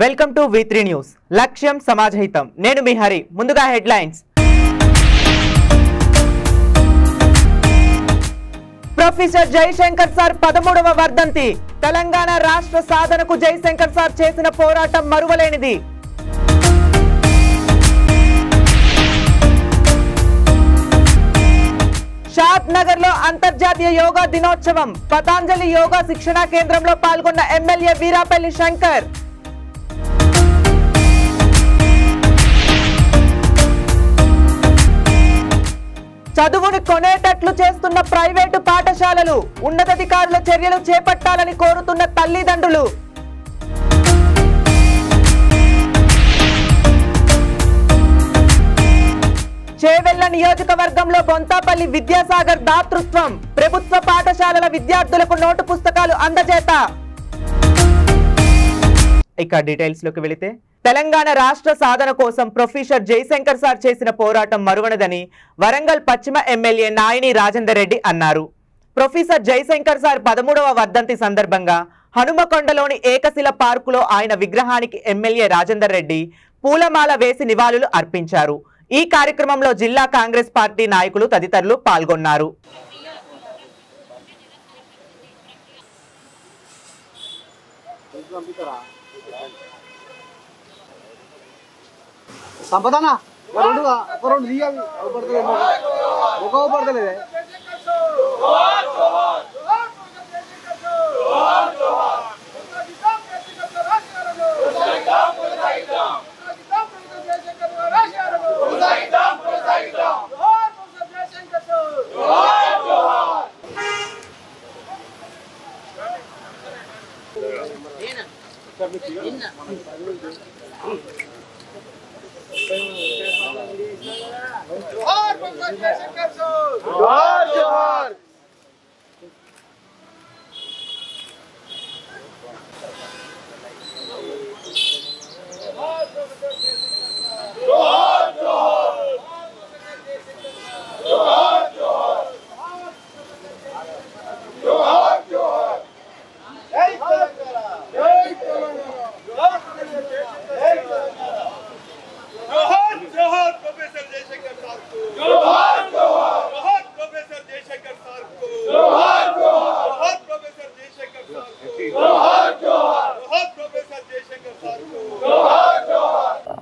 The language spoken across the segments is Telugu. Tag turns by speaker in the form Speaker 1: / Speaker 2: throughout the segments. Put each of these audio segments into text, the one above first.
Speaker 1: Welcome to V3 news. లక్ష్యం సమాజహితం. నేను మీ హరి. ముందుగా హెడ్లైన్స్. ప్రొఫెసర్ జయశంకర్ సార్ 13వ వర్ధంతి. తెలంగాణ రాష్ట్ర సాధనకు జయశంకర్ సార్ చేసిన పోరాటం మరువలేనిది. షాద్ నగర్ లో అంతర్జాతీయ యోగా దినోత్సవం. పతాంజలి యోగా శిక్షణా కేంద్రంలో పాల్గొన్న ఎమ్మెల్యే వీరాపల్లి శంకర్. చదువుని కొనేటట్లు చేస్తున్న ప్రైవేటు పాఠశాలలు. ఉన్నతాధికారుల చర్యలు చేపట్టాలని కోరుతున్న తల్లిదండ్రులు. చేవెళ్ల నియోజకవర్గంలో బొంతాపల్లి విద్యాసాగర్ దాతృత్వం. ప్రభుత్వ పాఠశాలల విద్యార్థులకు నోటు పుస్తకాలు అందజేత. ఇక డీటెయిల్స్ లోకి వెళితే, తెలంగాణ రాష్ట్ర సాధన కోసం ప్రొఫెసర్ జయశంకర్ సార్ చేసిన పోరాటం మరువనదని వరంగల్ పశ్చిమ ఎమ్మెల్యే నాయిని రాజేందర్ రెడ్డి అన్నారు. ప్రొఫెసర్ జయశంకర్ సార్ 13వ వర్ధంతి సందర్భంగా హనుమకొండలోని ఏకశిల పార్కులో ఆయన విగ్రహానికి ఎమ్మెల్యే రాజేందర్ రెడ్డి పూలమాల వేసి నివాళులు అర్పించారు. ఈ కార్యక్రమంలో జిల్లా కాంగ్రెస్ పార్టీ నాయకులు తదితరులు పాల్గొన్నారు.
Speaker 2: సంపదనా రెండు దిగాలి పడతలేదు.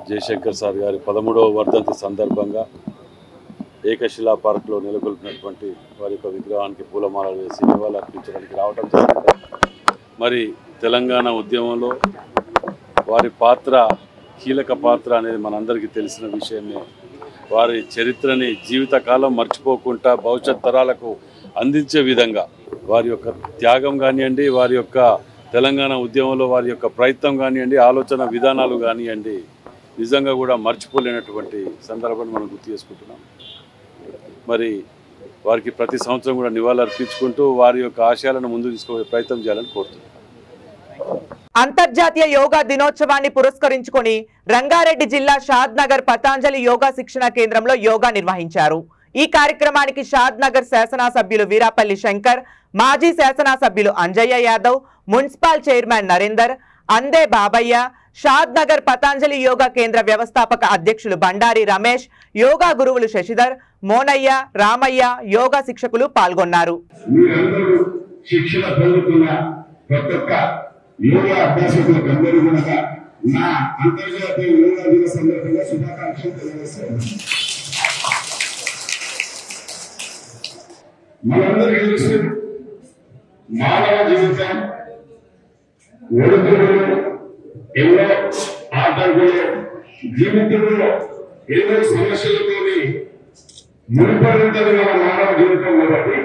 Speaker 3: జయశంకర్ సార్ గారి 13వ వర్ధంతి సందర్భంగా ఏకశిలా పార్క్లో నెలకొల్పినటువంటి వారి యొక్క విగ్రహానికి పూలమాలలు వేసి నివాళులు అర్పించడానికి రావడం జరిగింది. మరి తెలంగాణ ఉద్యమంలో వారి పాత్ర, కీలక పాత్ర అనేది మనందరికీ తెలిసిన విషయమే. వారి చరిత్రని జీవితకాలం మర్చిపోకుండా భవిష్యత్ తరాలకు అందించే విధంగా వారి యొక్క త్యాగం కానివ్వండి, వారి యొక్క తెలంగాణ ఉద్యమంలో వారి యొక్క ప్రయత్నం కానివ్వండి, ఆలోచన విధానాలు కానివ్వండి, నిజంగా కూడా మర్చిపోలేనటువంటి సందర్భాన్ని మనం గుర్తు చేసుకుంటున్నాం. మరి వారికి ప్రతి సంవత్సరం కూడా నివాళులు అర్పించుకుంటూ వారి యొక్క ఆశయాలను ముందుకు తీసుకునే ప్రయత్నం చేయాలని కోరుతున్నాం.
Speaker 1: అంతర్జాతీయ యోగా దినోత్సవాన్ని పురస్కరించుకొని రంగారెడ్డి జిల్లా షాద్ నగర్ పతాంజలి యోగా శిక్షణ కేంద్రంలో యోగా నిర్వహించారు. ఈ కార్యక్రమానికి షాద్ నగర్ శాసనసభ్యులు వీరాపల్లి శంకర్, మాజీ శాసనసభ్యులు అంజయ్య యాదవ్, మున్సిపల్ చైర్మన్ నరేందర్, అందే బాబయ్య, షాద్ నగర్ పతాంజలి యోగా కేంద్ర వ్యవస్థాపక అధ్యక్షులు బండారి రమేష్, యోగా గురువులు శశిధర్, మోనయ్య, రామయ్య, యోగా శిక్షకులు పాల్గొన్నారు.
Speaker 4: మానవ జీవితం ఒడుగులు, ఎన్నో ఆటంకులు, జీవితంలో ఎన్నో సమస్యలతో ముడిపడుతుంది మన మానవ జీవితం. కాబట్టి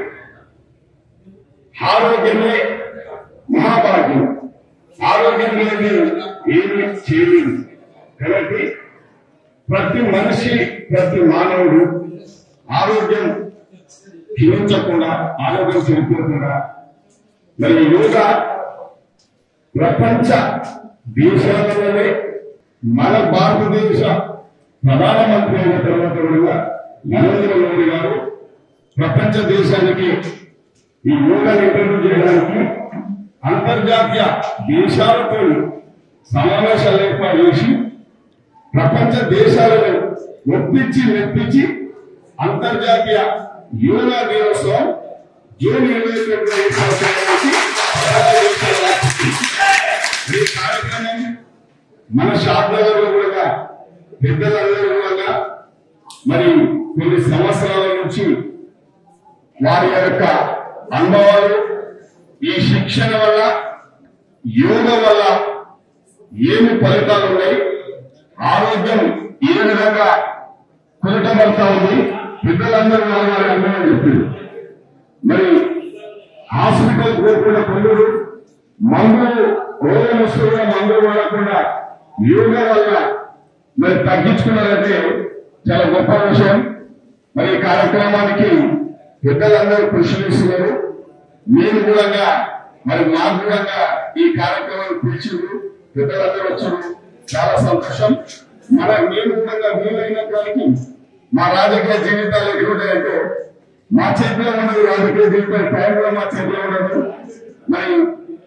Speaker 4: ఆరోగ్యమే మహాభాగ్యం. ఆరోగ్యం అనేది ఏమి చేయలేదు. కాబట్టి ప్రతి మనిషి, ప్రతి మానవుడు ఆరోగ్యం క్షీణించకుండా, ఆరోగ్యం చెడిపోకుండా, మరి యోగా ప్రపంచ దేశాలలోనే మన భారతదేశ ప్రధానమంత్రి అయిన తర్వాత కూడా నరేంద్ర మోడీ గారు ప్రపంచ దేశానికి ఈ యోగాను ఇంట్రడ్యూస్ చేయడానికి అంతర్జాతీయ దేశాలతో సమావేశాలు ఏర్పాటు చేసి ప్రపంచ దేశాలను మెప్పించి అంతర్జాతీయ యోగా దినోత్సవం జూన్ 22 ఈ కార్యక్రమం మన షాద్నగర్లో కూడా పెద్దలందరూ కూడా మరి కొన్ని సంవత్సరాల నుంచి వారి యొక్క అనుభవాలు ఈ శిక్షణ వల్ల యోగా వల్ల ఏమి ఫలితాలు ఉన్నాయి, ఆరోగ్యం ఏ విధంగా కుదటబడతా ఉంది, పెద్దలందరూ వారి అనుభవం చెప్పింది. మరి హాస్పిటల్ పోకుండా పనులు మందులు రోగం వస్తున్న మందులు వాడకుండా యోగా వల్ల మరి తగ్గించుకున్నారంటే చాలా గొప్ప విషయం. మరి ఈ కార్యక్రమానికి పెద్దలందరూ కృషి చేస్తున్నారు. మీరు కూడా మరి మాకు కూడా ఈ కార్యక్రమాన్ని పిలిచిండ్రు, పెద్దలందరూ వచ్చారు, చాలా సంతోషం. మేము కూడా వీలైనటువంటి మా రాజకీయ జీవితాలు ఎదుగుతాయంటే మా చేతిలో ఉండదు, రాజకీయ జీవితం టైం కూడా మా చేతిలో ఉండదు. మరి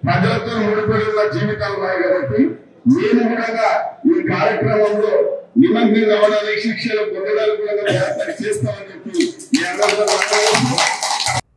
Speaker 4: ప్రజలతో ముడిపడి ఉన్న జీవితాలు ఉన్నాయి కాబట్టి నేను కూడా ఈ కార్యక్రమంలో నిమగ్నం కావడానికి శిక్షలు పొందడానికి కూడా ప్రయత్నం చేస్తామని చెప్పి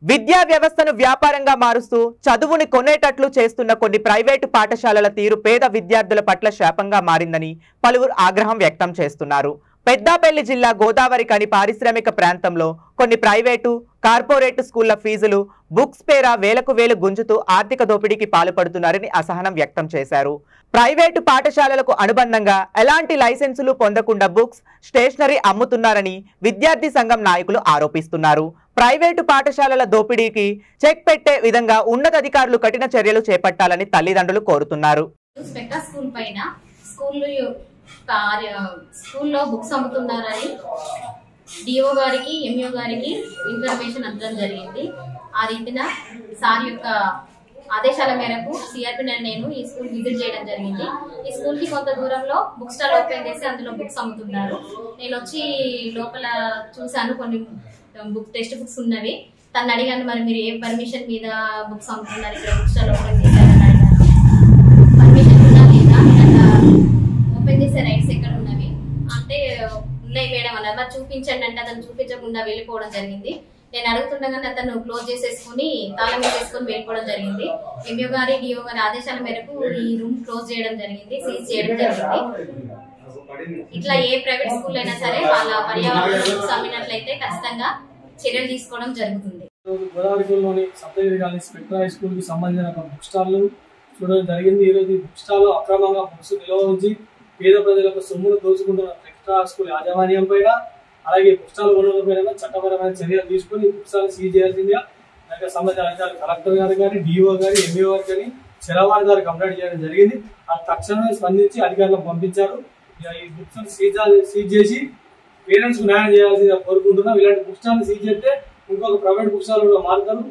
Speaker 1: విద్యా వ్యవస్థను వ్యాపారంగా మారుస్తూ చదువుని కొనేటట్లు చేస్తున్న కొన్ని ప్రైవేటు పాఠశాలల తీరు పేద విద్యార్థుల పట్ల శాపంగా మారిందని పలువురు ఆగ్రహం వ్యక్తం చేస్తున్నారు. పెద్దాపల్లి జిల్లా గోదావరికని పారిశ్రామిక ప్రాంతంలో కొన్ని ప్రైవేటు, కార్పొరేట్ స్కూళ్ల ఫీజులు, బుక్స్ పేర వేలకు వేలు గుంజుతూ ఆర్థిక దోపిడీకి పాల్పడుతున్నారని అసహనం వ్యక్తం చేశారు. ప్రైవేటు పాఠశాలలకు అనుబంధంగా ఎలాంటి లైసెన్సులు పొందకుండా బుక్స్, స్టేషనరీ అమ్ముతున్నారని విద్యార్థి సంఘం నాయకులు ఆరోపిస్తున్నారు. ప్రైవేటు పాఠశాలల దోపిడీకి చెక్ పెట్టే విధంగా ఉన్నతాధికారులు కఠిన చర్యలు చేపట్టాలని తల్లిదండ్రులు కోరుతున్నారు.
Speaker 5: స్కూల్లో బుక్స్ అమ్ముతున్నారని డిఓ గారికి, ఎంఈఓ గారికి ఇన్ఫర్మేషన్ అందడం జరిగింది. ఆ రీతిన సార్ యొక్క ఆదేశాల మేరకు సిఆర్పి నేను ఈ స్కూల్ విజిట్ చేయడం జరిగింది. ఈ స్కూల్ కి కొంత దూరంలో బుక్ స్టాల్ ఓపెన్ చేసి అందులో బుక్స్ అమ్ముతున్నారు. నేను వచ్చి లోపల చూసాను, కొన్ని టెక్స్ట్ బుక్స్ ఉన్నవి. తను అడిగాను, మరి మీరు ఏ పర్మిషన్ మీద బుక్స్ అమ్ముతున్నారు, ఇక్కడ బుక్ స్టాల్ ఓపెన్ చేశారని అడిగాను. పర్మిషన్ ఉన్నా లేదా, ఓపెన్ చేసే రైట్స్ ఎక్కడ ఉన్నవి అంటే ఉన్నాయి మేడం అన్నారు. మరి చూపించండి అంటే అతను చూపించకుండా వెళ్ళిపోవడం జరిగింది. నేను అడుగుతుండగానే అతను క్లోజ్ చేసేసుకుని తాళం వేసేసుకుని వెళ్ళిపోవడం జరిగింది. ఎంఈఓ గారి, డిఓ గారి ఆదేశాల మేరకు ఈ రూమ్ క్లోజ్ చేయడం జరిగింది, సీజ్ చేయడం జరిగింది. ఇట్లా ఏ ప్రైవేట్ స్కూల్ అయినా సరే వాళ్ళ పర్యావరణ అమ్మినట్లయితే ఖచ్చితంగా చర్యలు తీసుకోవడం జరుగుతుంది.
Speaker 6: గోదావరిలోని Saptagiri college Spectra high school కి సంబంధించిన బుక్ స్టాల్ చూడడం జరిగింది. ఈరోజు ఈ బుక్ స్టాల్ అక్రమంగా బుక్స్ నిల్వ ఉంచి పేద ప్రజలకు సొమ్మును దోచుకుంటున్న స్పెక్ట్రా స్కూల్ యాజమాన్యం పైన, అలాగే బుక్ స్టాల్ ఓనర్ల పైన చట్టపరమైన చర్యలు తీసుకుని బుక్ స్టాల్ సీజ్ చేయాల్సిందిగా దానికి సంబంధించిన అధికారులు కలెక్టర్ గారు కానీ, డిఓ గారు, ఎంఈఓ గారు కానీ చెరవాణి గారు కంప్లైంట్ చేయడం జరిగింది. అది తక్షణమే స్పందించి అధికారులకు పంపించారు. ఈ బుక్ స్టాల్ సీజ్ చేసి పేరెంట్స్ కు న్యాయం చేయాల్సిందిగా కోరుకుంటున్నాం. ఇలాంటి బుక్ స్టాల్ సీజ్ చేస్తే ఇంకొక ప్రైవేట్ బుక్ స్టాల్ కూడా మారుతారు.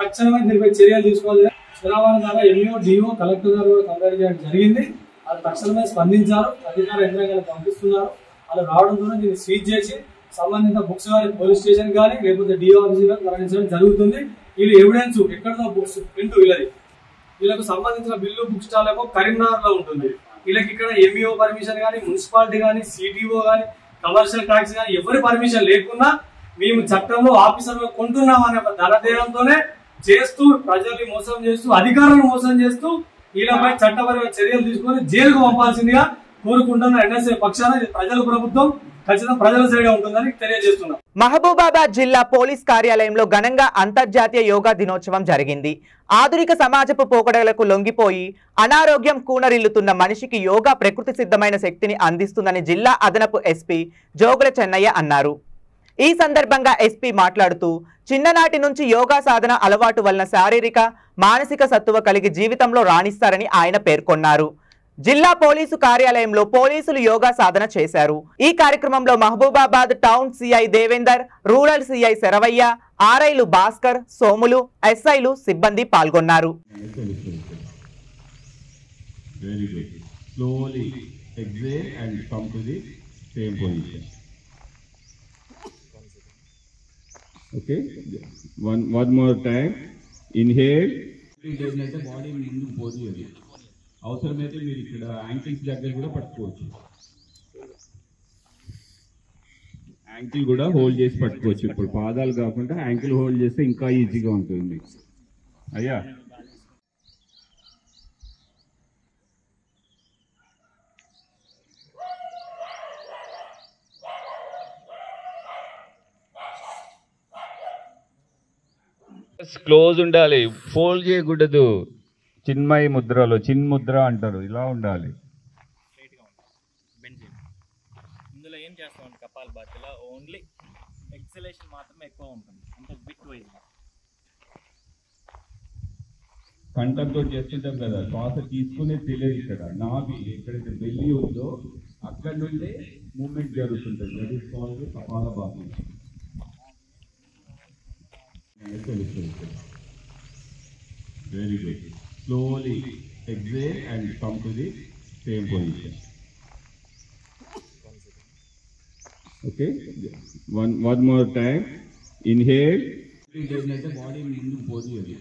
Speaker 6: తక్షణమే దీనిపై చర్యలు తీసుకోవాలి. చెరవాణి ద్వారా ఎంఈఓ, డిఓ, కలెక్టర్ గారు కూడా కంప్లైంట్ చేయడం జరిగింది. అది తక్షణమే స్పందించారు, అధికార యంత్రాంగాన్ని పంపిస్తున్నారు. అలా రావడంతో దీన్ని సీజ్ చేసి సంబంధిత బుక్స్ పోలీస్ స్టేషన్ కానీ లేకపోతే డిఓ ఆఫీస్ కానీ తరలించడం జరుగుతుంది. వీళ్ళు ఎవిడెన్స్ ఎక్కడో బుక్స్ ప్రింట్ వీళ్ళకు సంబంధించిన బిల్లు బుక్ స్టాల్ ఏమో కరీంనగర్ లో ఉంటుంది. వీళ్ళకి ఇక్కడ ఎంఈఓ పర్మిషన్ కానీ, మున్సిపాలిటీ కానీ, సిటిఓ కానీ, కమర్షియల్ ట్యాక్స్ కానీ ఎవరి పర్మిషన్ లేకున్నా మేము చట్టంలో ఆఫీసర్లు కొంటున్నాం అనే ధనదేయంతోనే చేస్తూ ప్రజల్ని మోసం చేస్తూ అధికారులను మోసం చేస్తూ వీళ్ళపై చట్టపరమైన చర్యలు తీసుకొని జైలుకు పంపాల్సిందిగా కోరుకుంటున్న ఎన్ఎస్ఏ పక్షాన ప్రజల ప్రభుత్వం ఖచ్చితంగా ప్రజల సైడే ఉంటుందని తెలియజేస్తున్నాం.
Speaker 1: మహబూబాబాద్ జిల్లా పోలీస్ కార్యాలయంలో ఘనంగా అంతర్జాతీయ యోగా దినోత్సవం జరిగింది. ఆధునిక సమాజపు పోకడలకు లొంగిపోయి అనారోగ్యం కూనరిల్లుతున్న మనిషికి యోగా ప్రకృతి సిద్ధమైన శక్తిని అందిస్తుందని జిల్లా అదనపు ఎస్పీ జోగుల చెన్నయ్య అన్నారు. ఈ సందర్భంగా ఎస్పీ మాట్లాడుతూ చిన్ననాటి నుంచి యోగా సాధన అలవాటు వలన శారీరక, మానసిక సత్తువ కలిగి జీవితంలో రాణిస్తారని ఆయన పేర్కొన్నారు. జిల్లా పోలీసు కార్యాలయంలో పోలీసులు యోగా సాధన చేశారు. ఈ కార్యక్రమంలో Mahabubabad town CI Devender, rural CI Sharavaiah, ఆర్ఐలు భాస్కర్, సోములు, ఎస్ఐలు సిబ్బంది పాల్గొన్నారు.
Speaker 7: Okay, one more time. Inhale. Body ముందు పోదు అది అవసరమైతే మీరు ఇక్కడ యాంకిల్స్ దగ్గర కూడా పట్టుకోవచ్చు, యాంకిల్ కూడా హోల్డ్ చేసి పట్టుకోవచ్చు. ఇప్పుడు పాదాలు కాకుండా యాంకిల్ హోల్డ్ చేస్తే ఇంకా ఈజీగా ఉంటుంది. అయ్యా క్లోజ్ ఉండాలి, ఫోల్డ్ చేయకూడదు. చిన్మయి ముద్రలో చిన్ముద్ర అంటారు, ఇలా ఉండాలి.
Speaker 8: ఇందులో ఏం చేస్తామండి కపాలభాతిలో ఓన్లీ ఎక్సలేషన్ మాత్రమే ఎక్కువ ఉంటుంది, అంటే బిట్ వైజ్.
Speaker 7: కంఠంతో చేస్తుంటాం కదా, శ్వాస తీసుకునే తెలియదు. ఇక్కడ నాభి ఎక్కడైతే బెల్లి ఉందో అక్కడ నుండే మూమెంట్ జరుగుతుంటుంది. That is called kapalbhati. Very good. Slowly exhale and come to the same position. Okay. One more time. Inhale. Body ముందుకు పోనీయండి.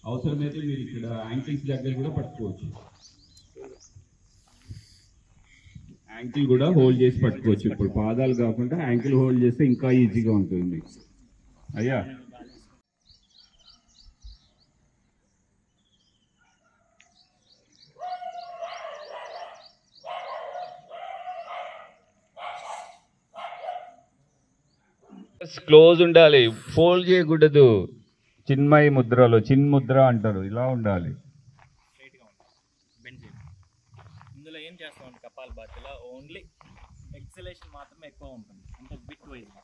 Speaker 7: అవసరమైతే మీరు ఇక్కడ యాంకిల్స్ దగ్గర కూడా పట్టుకోవచ్చు, యాంకిల్ కూడా హోల్డ్ చేసి పట్టుకోవచ్చు. ఇప్పుడు పాదాలు కాకుండా యాంకిల్ హోల్డ్ చేస్తే ఇంకా ఈజీగా ఉంటుంది. అయ్యా క్లోజ్ ఉండాలి, ఫోల్డ్ చేయకూడదు. చిన్మయి ముద్రలో చిన్ముద్ర అంటారు, ఇలా ఉండాలి.
Speaker 8: ఇందులో ఏం చేస్తామండి కపాలభాతిలో ఓన్లీ ఎక్సలేషన్ మాత్రమే ఎక్కువ ఉంటుంది, అంటే బిట్ వైజ్.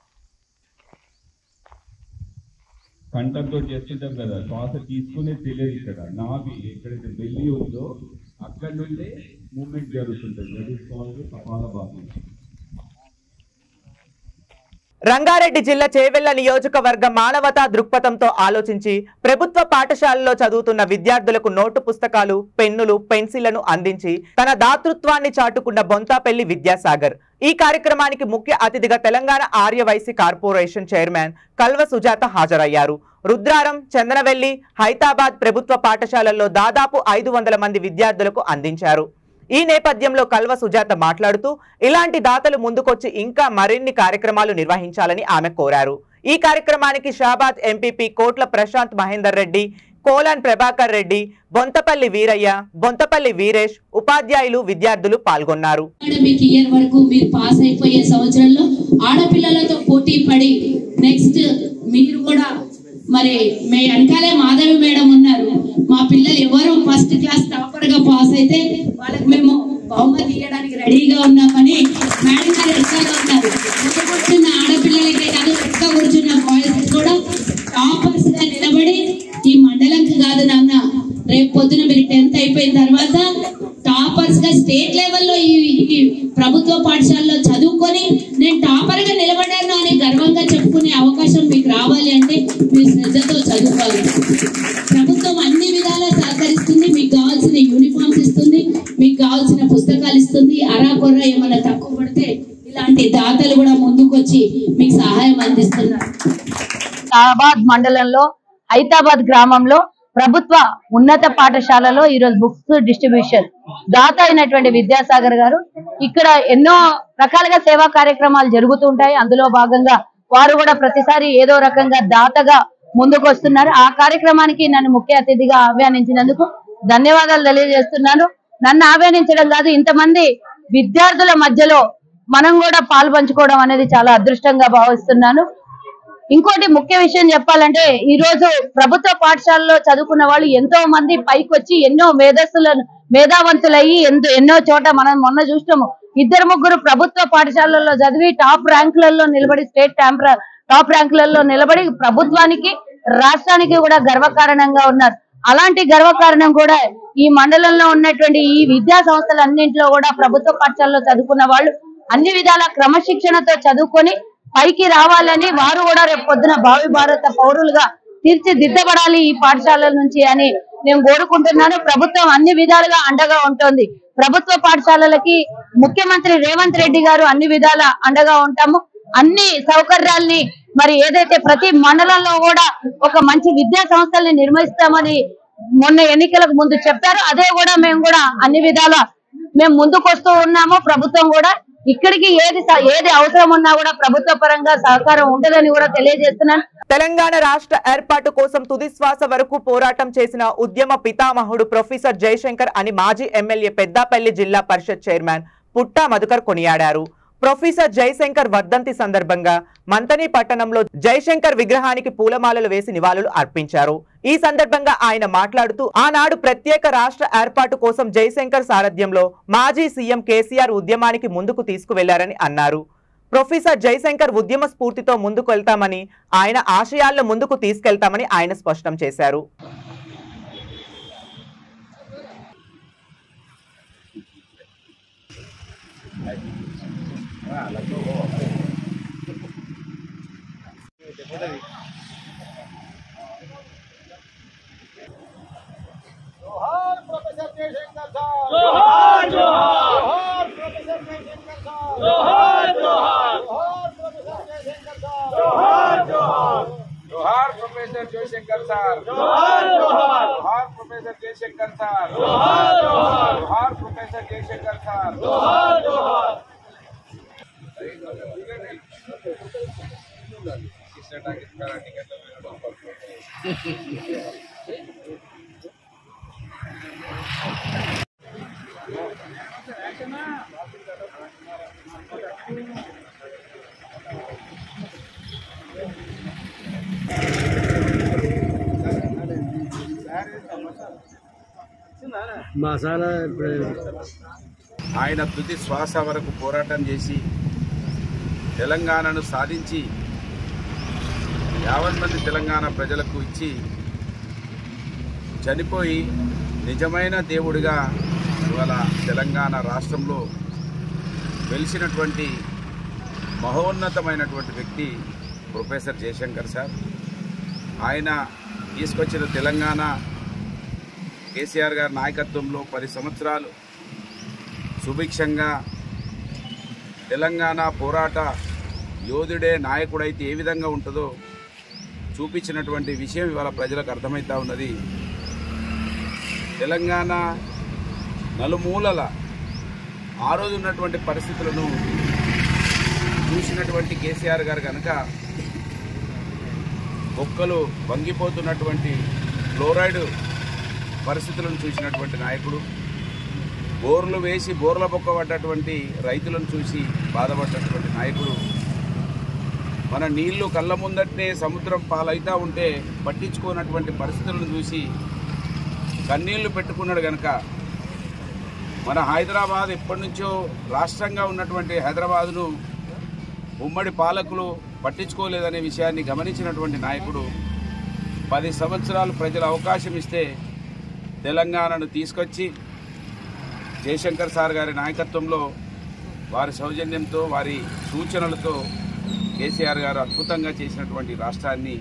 Speaker 7: కంఠంతో చేస్తుంటాం కదా, శ్వాస తీసుకునే తెలియదు. ఇక్కడ నాభి ఎక్కడైతే బెల్లి ఉందో అక్కడ నుండే మూమెంట్ జరుగుతుంటుంది. That is called kapalbhati.
Speaker 1: Rangareddy జిల్లా చేవెళ్ల నియోజకవర్గ మానవతా దృక్పథంతో ఆలోచించి ప్రభుత్వ పాఠశాలలో చదువుతున్న విద్యార్థులకు నోటు పుస్తకాలు, పెన్నులు, పెన్సిళ్లను అందించి తన దాతృత్వాన్ని చాటుకున్న బొంతాపల్లి విద్యాసాగర్. ఈ కార్యక్రమానికి ముఖ్య అతిథిగా తెలంగాణ ఆర్యవైశ్య కార్పొరేషన్ చైర్మన్ కల్వ సుజాత హాజరయ్యారు. రుద్రారం, చందనవెల్లి, హైదరాబాద్ ప్రభుత్వ పాఠశాలల్లో దాదాపు 500 మంది విద్యార్థులకు అందించారు. ఈ నేపథ్యంలో కల్వ సుజాత మాట్లాడుతూ ఇలాంటి దాతలు ముందుకొచ్చి ఇంకా మరిన్ని కార్యక్రమాలు నిర్వహించాలని ఆమె కోరారు. ఈ కార్యక్రమానికి షాబాద్ ఎంపీపీ కోట్ల ప్రశాంత్ మహేందర్ రెడ్డి, కోలాన్ ప్రభాకర్ రెడ్డి, బొంతపల్లి వీరయ్య, బొంతపల్లి వీరేష్, ఉపాధ్యాయులు, విద్యార్థులు పాల్గొన్నారు.
Speaker 9: అకాడమిక్ ఇయర్ వరకు మీరు పాస్ అయిపోయే సంవత్సరంలో ఆడపిల్లలతో పోటీ పడి నెక్స్ట్ మీరు కూడా మరి మీ వెనకాలే మాధవి మేడం ఉన్నారు. మా పిల్లలు ఎవరు ఫస్ట్ క్లాస్ టాపర్ గా పాస్ అయితే వాళ్ళకి మేము బహుమతి ఇవ్వడానికి రెడీగా ఉన్నామని మేడం గారు రెడీగా ఉన్నారు. ముందు కూర్చున్న ఆడపిల్లలకే కాదు, వెనక కూర్చున్న బాయ్స్ కూడా టాపర్స్ గా నిలబడి ఈ మండలంకి కాదు నాన్న, రేపు పొద్దున మీరు 10th అయిపోయిన తర్వాత టాపర్స్ గా స్టేట్ లెవెల్లో ఈ ప్రభుత్వ పాఠశాలలో చదువుకొని నేను టాపర్ గా నిలబడ్డాను అని గర్వంగా చెప్పుకునే అవకాశం మీకు రావాలి అంటే మీరు శ్రద్ధతో చదువుకోవాలి. ప్రభుత్వం అన్ని విధాలా సహకరిస్తుంది. మీకు కావాల్సిన యూనిఫామ్స్ ఇస్తుంది, మీకు కావాల్సిన పుస్తకాలు ఇస్తుంది. అరాకొర్ర ఏమైనా తక్కువ పడితే ఇలాంటి దాతలు కూడా ముందుకొచ్చి మీకు సహాయం అందిస్తున్నారు.
Speaker 10: షాబాద్ మండలంలో హైదరాబాద్ గ్రామంలో ప్రభుత్వ ఉన్నత పాఠశాలలో ఈరోజు బుక్స్ డిస్ట్రిబ్యూషన్ దాత అయినటువంటి విద్యాసాగర్ గారు ఇక్కడ ఎన్నో రకాలుగా సేవా కార్యక్రమాలు జరుగుతుంటాయి. అందులో భాగంగా వారు కూడా ప్రతిసారి ఏదో రకంగా దాతగా ముందుకు వస్తున్నారు. ఆ కార్యక్రమానికి నన్ను ముఖ్య అతిథిగా ఆహ్వానించినందుకు ధన్యవాదాలు తెలియజేస్తున్నాను. నన్ను ఆహ్వానించడం కాదు, ఇంతమంది విద్యార్థుల మధ్యలో మనం కూడా పాల్పంచుకోవడం అనేది చాలా అదృష్టంగా భావిస్తున్నాను. ఇంకోటి ముఖ్య విషయం చెప్పాలంటే ఈ రోజు ప్రభుత్వ పాఠశాలలో చదువుకున్న వాళ్ళు ఎంతో మంది పైకి వచ్చి ఎన్నో మేధావంతులయ్యి ఎన్నో చోట మనం మొన్న చూసినాము. 2-3 ప్రభుత్వ పాఠశాలల్లో చదివి టాప్ ర్యాంకులలో నిలబడి స్టేట్ టాప్ ర్యాంకులలో నిలబడి ప్రభుత్వానికి రాష్ట్రానికి కూడా గర్వకారణంగా ఉన్నారు. అలాంటి గర్వకారణం కూడా ఈ మండలంలో ఉన్నటువంటి ఈ విద్యా సంస్థలన్నింటిలో కూడా ప్రభుత్వ పాఠశాలలో చదువుకున్న వాళ్ళు అన్ని విధాల క్రమశిక్షణతో చదువుకొని పైకి రావాలని, వారు కూడా రేపు పొద్దున భావి భారత పౌరులుగా తీర్చిదిద్దబడాలి ఈ పాఠశాలల నుంచి అని నేను కోరుకుంటున్నాను. ప్రభుత్వం అన్ని విధాలుగా అండగా ఉంటుంది. ప్రభుత్వ పాఠశాలలకి ముఖ్యమంత్రి రేవంత్ రెడ్డి గారు అన్ని విధాల అండగా ఉంటాము. అన్ని సౌకర్యాల్ని మరి ఏదైతే ప్రతి మండలంలో కూడా ఒక మంచి విద్యా సంస్థల్ని నిర్మిస్తామని మొన్న ఎన్నికలకు ముందు చెప్పారు. అదే కూడా మేము కూడా అన్ని విధాల మేము ముందుకు వస్తూ ఉన్నాము. ప్రభుత్వం కూడా ఇక్కడికి ఏది అవసరం ఉన్నా కూడా ప్రభుత్వ పరంగా సహకారం ఉంటుందని కూడా తెలియజేస్తున్నాను.
Speaker 1: తెలంగాణ రాష్ట్ర ఏర్పాటు కోసం తుది శ్వాస వరకు పోరాటం చేసిన ఉద్యమ పితామహుడు ప్రొఫెసర్ జయశంకర్ అని మాజీ ఎమ్మెల్యే పెద్దపల్లి జిల్లా పరిషత్ చైర్మన్ పుట్టా మధుకర్ కొనియాడారు. ప్రొఫెసర్ జయశంకర్ వర్ధంతి సందర్భంగా మంతని పట్టణంలో జయశంకర్ విగ్రహానికి పూలమాలలు వేసి నివాళులు అర్పించారు. ఈ సందర్భంగా ఆయన మాట్లాడుతూ ఆనాడు ప్రత్యేక రాష్ట్ర ఏర్పాటు కోసం జయశంకర్ సారథ్యంలో మాజీ సీఎం కేసీఆర్ ఉద్యమానికి ముందుకు తీసుకువెళ్లారని అన్నారు. ప్రొఫెసర్ జయశంకర్ ఉద్యమ స్ఫూర్తితో ముందుకు వెళ్తామని, ఆయన ఆశయాలను ముందుకు తీసుకెళ్తామని ఆయన స్పష్టం చేశారు.
Speaker 2: जोहार प्रोफेसर जयशंकर साहब, जोहार जोहार प्रोफेसर जयशंकर साहब, जोहार जोहार प्रोफेसर जयशंकर साहब, जोहार जोहार प्रोफेसर जयशंकर साहब, जोहार जोहार प्रोफेसर जयशंकर साहब, जोहार जोहार प्रोफेसर जयशंकर साहब, जोहार जोहार
Speaker 11: ఆయన తుది శ్వాస వరకు పోరాటం చేసి తెలంగాణను సాధించి 50 మంది తెలంగాణ ప్రజలకు ఇచ్చి చనిపోయి నిజమైన దేవుడిగా ఇవాళ తెలంగాణ రాష్ట్రంలో వెలిసినటువంటి మహోన్నతమైనటువంటి వ్యక్తి ప్రొఫెసర్ జయశంకర్ సార్. ఆయన తీసుకొచ్చిన తెలంగాణ కేసీఆర్ గారి నాయకత్వంలో 10 సంవత్సరాలు సుభిక్షంగా తెలంగాణ పోరాట యోధుడే నాయకుడైతే ఏ విధంగా ఉంటుందో చూపించినటువంటి విషయం ఇవాళ ప్రజలకు అర్థమవుతా ఉన్నది. తెలంగాణ నలుమూలల ఆ రోజు ఉన్నటువంటి పరిస్థితులను చూసినటువంటి కేసీఆర్ గారు కనుక బొక్కలు వంగిపోతున్నటువంటి ఫ్లోరైడ్ పరిస్థితులను చూసినటువంటి నాయకుడు, బోర్లు వేసి బోర్ల బొక్క పడ్డటువంటి రైతులను చూసి బాధపడ్డటువంటి నాయకుడు, మన నీళ్లు కళ్ళ ముందటనే సముద్రం పాలైతా ఉంటే పట్టించుకోనటువంటి పరిస్థితులను చూసి కన్నీళ్లు పెట్టుకున్నాడు కనుక మన హైదరాబాద్ ఎప్పటి నుంచో రాష్ట్రంగా ఉన్నటువంటి హైదరాబాదును ఉమ్మడి పాలకులు పట్టించుకోలేదనే విషయాన్ని గమనించినటువంటి నాయకుడు 10 సంవత్సరాలు ప్రజలు అవకాశం ఇస్తే తెలంగాణను తీసుకొచ్చి జయశంకర్ సార్ గారి నాయకత్వంలో వారి సౌజన్యంతో వారి సూచనలతో కేసీఆర్ గారు అద్భుతంగా చేసినటువంటి రాష్ట్రాన్ని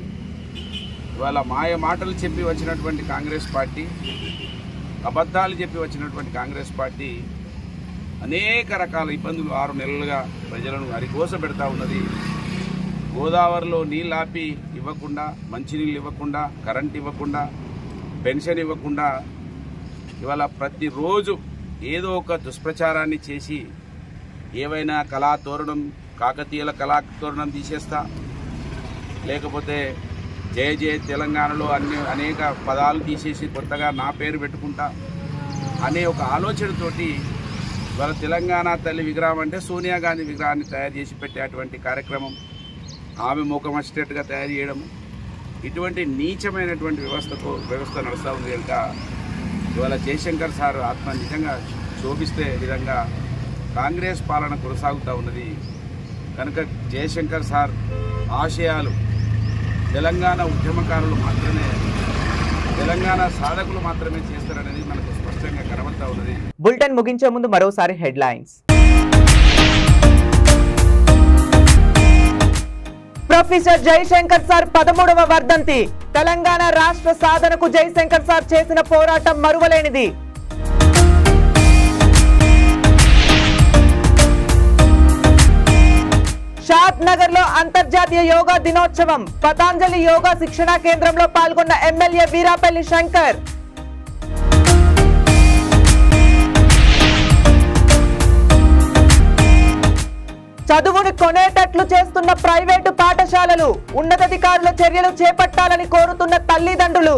Speaker 11: ఇవాళ మాయ మాటలు చెప్పి వచ్చినటువంటి కాంగ్రెస్ పార్టీ, అబద్ధాలు చెప్పి వచ్చినటువంటి కాంగ్రెస్ పార్టీ అనేక రకాల ఇబ్బందులు 6 నెలలుగా ప్రజలను అరిగోస పెడతా ఉన్నది. గోదావరిలో నీళ్ళు ఆపి ఇవ్వకుండా, మంచినీళ్ళు ఇవ్వకుండా, కరెంట్ ఇవ్వకుండా, పెన్షన్ ఇవ్వకుండా ఇవాళ ప్రతిరోజు ఏదో ఒక దుష్ప్రచారాన్ని చేసి ఏవైనా కళాతోరణం, కాకతీయుల కళాతోరణం తీసేస్తా, లేకపోతే జయ జయ తెలంగాణలో అనేక పదాలు తీసేసి కొత్తగా నా పేరు పెట్టుకుంటా అనే ఒక ఆలోచనతోటి ఇవాళ తెలంగాణ తల్లి విగ్రహం అంటే సోనియా గాంధీ విగ్రహాన్ని తయారు చేసి పెట్టేటువంటి కార్యక్రమం, ఆమె ముఖం వచ్చేటట్టుగా తయారు చేయడం, ఇటువంటి నీచమైనటువంటి వ్యవస్థ నడుస్తూ ఉంది కనుక ఇవాళ జయశంకర్ సార్ ఆత్మ నిజంగా శోభిస్తే విధంగా కాంగ్రెస్ పాలన కొనసాగుతూ ఉన్నది కనుక జయశంకర్ సార్ ఆశయాలు తెలంగాణ ఉద్యమకారులు మాత్రమే, తెలంగాణ సాధకులు మాత్రమే చేస్తారనేది మనకు స్పష్టంగా కనబడతా ఉన్నది.
Speaker 1: బులెటిన్ ముగించే ముందు మరోసారి హెడ్లైన్స్. ప్రొఫెసర్ జయశంకర్ సార్ 13వ వర్ధంతి. తెలంగాణ రాష్ట్ర సాధనకు జయశంకర్ సార్ చేసిన పోరాటం మరువలేనిది. షాద్ నగర్ లో అంతర్జాతీయ యోగా దినోత్సవం. పతాంజలి యోగా శిక్షణా కేంద్రంలో పాల్గొన్న ఎమ్మెల్యే వీరాపల్లి శంకర్. చదువుని కొనేటట్లు చేస్తున్న ప్రైవేటు పాఠశాలలు, ఉన్నతాధికారుల చర్యలు చేపట్టాలని కోరుతున్న తల్లిదండ్రులు.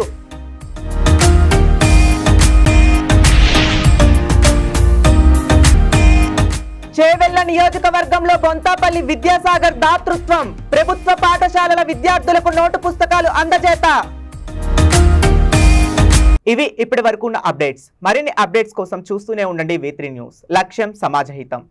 Speaker 1: చేవెళ్ల నియోజకవర్గంలో బొంతాపల్లి విద్యాసాగర్ దాతృత్వం, ప్రభుత్వ పాఠశాలల విద్యార్థులకు నోటు పుస్తకాలు అందజేత. ఇవి ఇప్పటి వరకు ఉన్న అప్డేట్స్. మరిన్ని అప్డేట్స్ కోసం చూస్తూనే ఉండండి V3 న్యూస్. లక్ష్యం సమాజహితం.